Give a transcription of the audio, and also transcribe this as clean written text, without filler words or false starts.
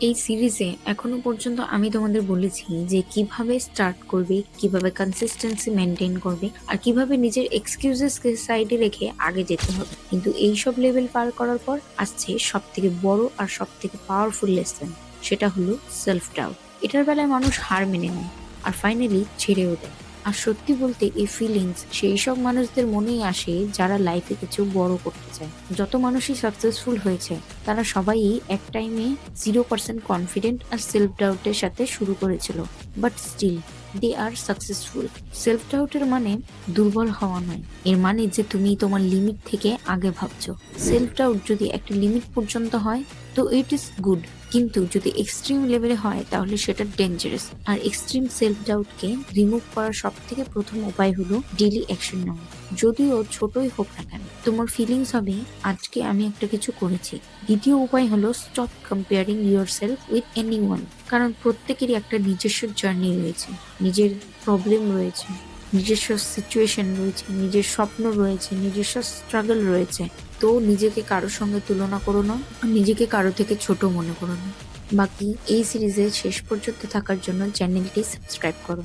এই সিরিজে এখনো পর্যন্ত আমি তোমাদের বলেছি যে কিভাবে স্টার্ট করবে, কিভাবে কনসিস্টেন্সি মেনটেন করবে, আর কিভাবে নিজের এক্সকিউজেস সাইডে রেখে আগে যেতে হবে। কিন্তু এই সব লেভেল পার করার পর আসছে সব থেকে বড় আর সব থেকে পাওয়ারফুল লেসন, সেটা হলো সেলফ ডাউট। এটার বেলায় মানুষ হার মেনে নেয় আর ফাইনালি ছেড়েও দেয়। আর সত্যি বলতে এই ফিলিংস সেই সব মানুষদের মনেই আসে যারা লাইফে কিছু বড় করতে চায়। যত মানুষই সাকসেসফুল হয়েছে তারা সবাই এক টাইমে 0% কনফিডেন্ট আর সেলফ ডাউটের সাথে শুরু করেছিল, but still they are successful. Self ডাউটের মানে দুর্বল হওয়া নয়, এর মানে যে তুমি তোমার লিমিট থেকে আগে ভাবছো। সেলফ ডাউট যদি একটা লিমিট পর্যন্ত হয় তো ইট ইজ গুড, কিন্তু যদি এক্সট্রিম লেভেলে হয় তাহলে সেটা ডেঞ্জারাস। আর এক্সট্রিম সেলফ ডাউটকে রিমুভ করার সব থেকে প্রথম উপায় হলো ডেইলি অ্যাকশন নেওয়া। যদিও ছোটই হোক না কেন, তোমার ফিলিংস হবে আজকে আমি একটা কিছু করেছি। দ্বিতীয় উপায় হলো stop comparing your self with anyone, কারণ প্রত্যেকেরই একটা নিজস্ব জার্নি রয়েছে, নিজের প্রবলেম রয়েছে, নিজস্ব সিচুয়েশন রয়েছে, নিজের স্বপ্ন রয়েছে, নিজস্ব স্ট্রাগল রয়েছে। তো নিজেকে কারোর সঙ্গে তুলনা করো না, আর নিজেকে কারো থেকে ছোট মনে করো না। বাকি এই সিরিজের শেষ পর্যন্ত থাকার জন্য চ্যানেলটি সাবস্ক্রাইব করো।